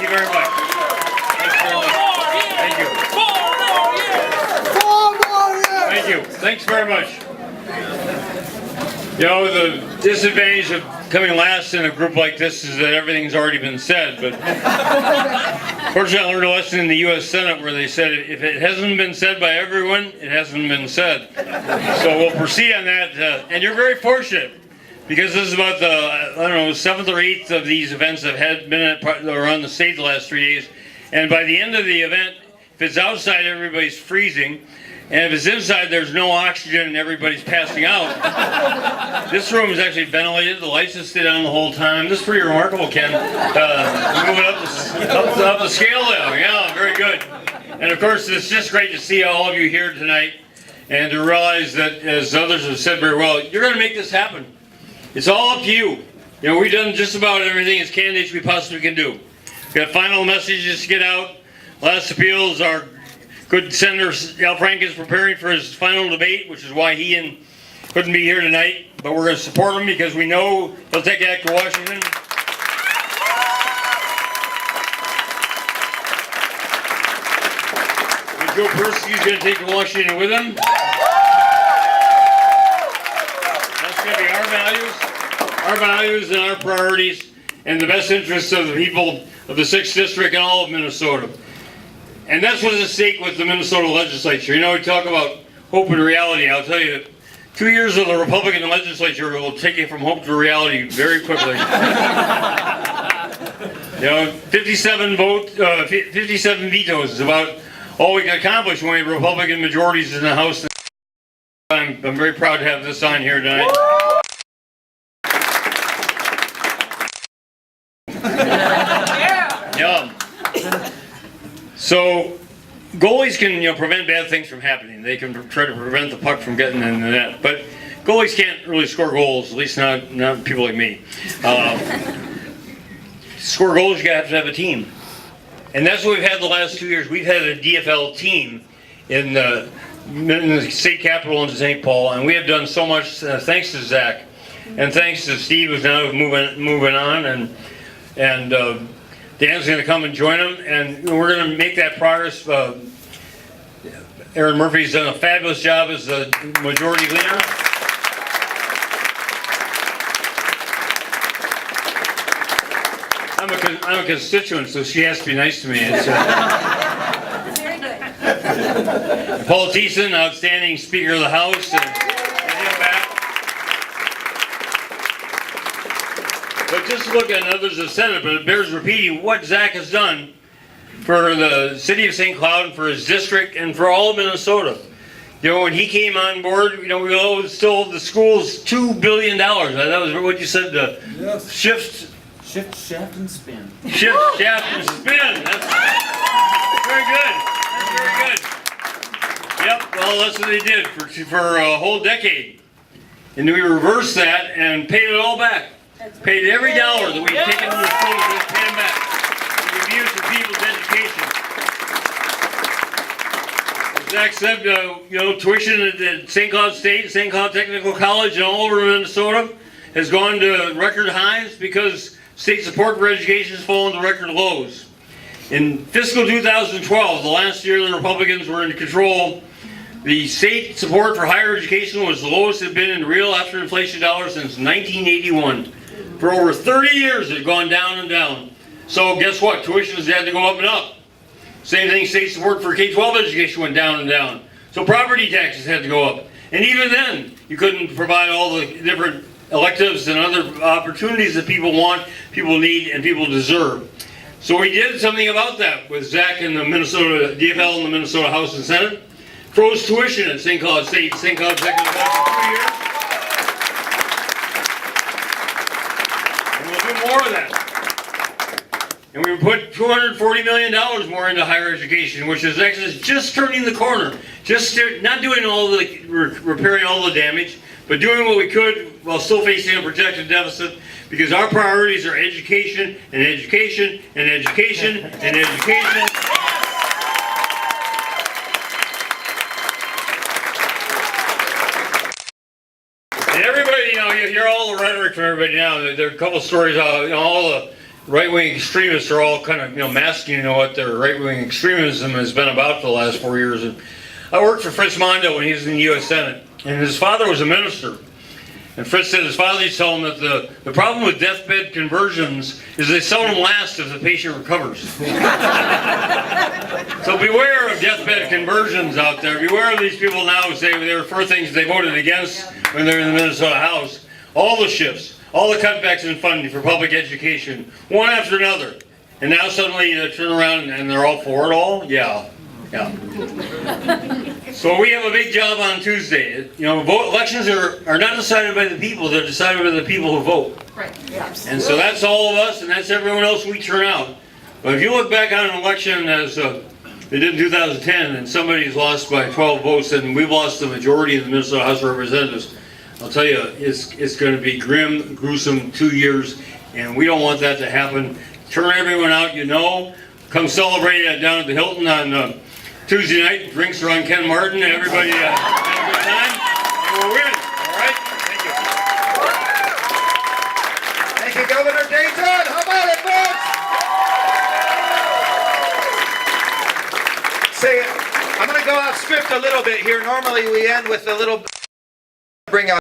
you very much. Thanks very much. Thank you. 4 more years! Thank you. Thanks very much. You know, the disadvantage of coming last in a group like this is that everything's already been said, but fortunately I learned a lesson in the U.S. Senate where they said if it hasn't been said by everyone, it hasn't been said. So we'll proceed on that, and you're very fortunate because this is about the, I don't know, 7th or 8th of these events that have been around the state the last 3 days, and by the end of the event, if it's outside, everybody's freezing. And if it's inside, there's no oxygen and everybody's passing out. This room is actually ventilated. The lights have stayed on the whole time. This is pretty remarkable, Ken. Moving up the scale now. Yeah, very good. And of course, it's just great to see all of you here tonight and to realize that, as others have said very well, you're going to make this happen. It's all up to you. You know, we've done just about everything as candidates we possibly can do. We've got final messages to get out. Last appeals are good. Senator Al Franken is preparing for his final debate, which is why he couldn't be here tonight. But we're going to support him because we know he'll take it back to Washington. And Joe Persky's going to take it to Washington with him. That's going to be our values and our priorities, and the best interests of the people of the 6th District and all of Minnesota. And that's what's at stake with the Minnesota legislature. You know, we talk about hope and reality. I'll tell you, 2 years of the Republican legislature will take you from hope to reality very quickly. You know, 57 vetoes is about all we can accomplish when we have Republican majorities in the House. I'm very proud to have this on here tonight. Yeah. So, goalies can, prevent bad things from happening. They can try to prevent the puck from getting in the net. But goalies can't really score goals, at least not people like me. Score goals, you have to have a team. And that's what we've had the last 2 years. We've had a DFL team in the state capitol in St. Paul, and we have done so much thanks to Zach. And thanks to Steve, who's now moving on, and Dan's going to come and join him, and we're going to make that progress. Aaron Murphy's done a fabulous job as the majority leader. I'm a constituent, so she has to be nice to me. Very good. Paul Thiessen, outstanding Speaker of the House. But just look at others have said it, but it bears repeating what Zach has done for the city of St. Cloud and for his district and for all of Minnesota. You know, when he came on board, we still the schools $2 billion. That was what you said. Yes. Shift, shaft, and spin. Shift, shaft, and spin. That's very good. That's very good. Yep. Well, that's what they did for a whole decade, and we reversed that and paid it all back. Paid every dollar that we've taken from the schools, we paid them back. We've used for people's education. As Zach said, tuition at St. Cloud State, St. Cloud Technical College, and all over Minnesota has gone to record highs because state support for education has fallen to record lows. In fiscal 2012, the last year the Republicans were in control, the state support for higher education was the lowest it had been in real after inflation dollars since 1981. For over 30 years, it had gone down and down. So guess what? Tuitions had to go up and up. Same thing, state support for K-12 education went down and down. So property taxes had to go up. And even then, you couldn't provide all the different electives and other opportunities that people want, people need, and people deserve. So we did something about that with Zach and the Minnesota DFL and the Minnesota House and Senate. Froze tuition at St. Cloud State, St. Cloud Technical College for 2 years. More of that. And we put $240 million more into higher education, which is actually just turning the corner. Just not doing repairing all the damage, but doing what we could while still facing a projected deficit, because our priorities are education and education and education and education. And everybody, you hear all the rhetoric from everybody now. There are a couple stories, all the right-wing extremists are all kind of, masking, what their right-wing extremism has been about for the last 4 years. And I worked for Fritz Mondo when he was in the U.S. Senate, and his father was a minister. And Fritz said his father used to tell him that the problem with deathbed conversions is they seldom last if the patient recovers. So beware of deathbed conversions out there. Beware of these people now who say they refer things they voted against when they're in the Minnesota House. All the shifts, all the cutbacks in funding for public education, one after another. And now suddenly they turn around and they're all for it all? Yeah. So we have a big job on Tuesday. Elections are not decided by the people, they're decided by the people who vote. Right. And so that's all of us, and that's everyone else we turn out. But if you look back on an election as they did in 2010, and somebody's lost by 12 votes, and we've lost the majority in the Minnesota House of Representatives, I'll tell you, it's going to be grim, gruesome 2 years, and we don't want that to happen. Turn everyone out, come celebrate down at the Hilton on Tuesday night. Drinks are on Ken Martin, and everybody have a good time, and we'll win. All right? Thank you. Thank you, Governor Dayton. How about it, folks? Say, I'm going to go off script a little bit here. Normally we end with a little bring out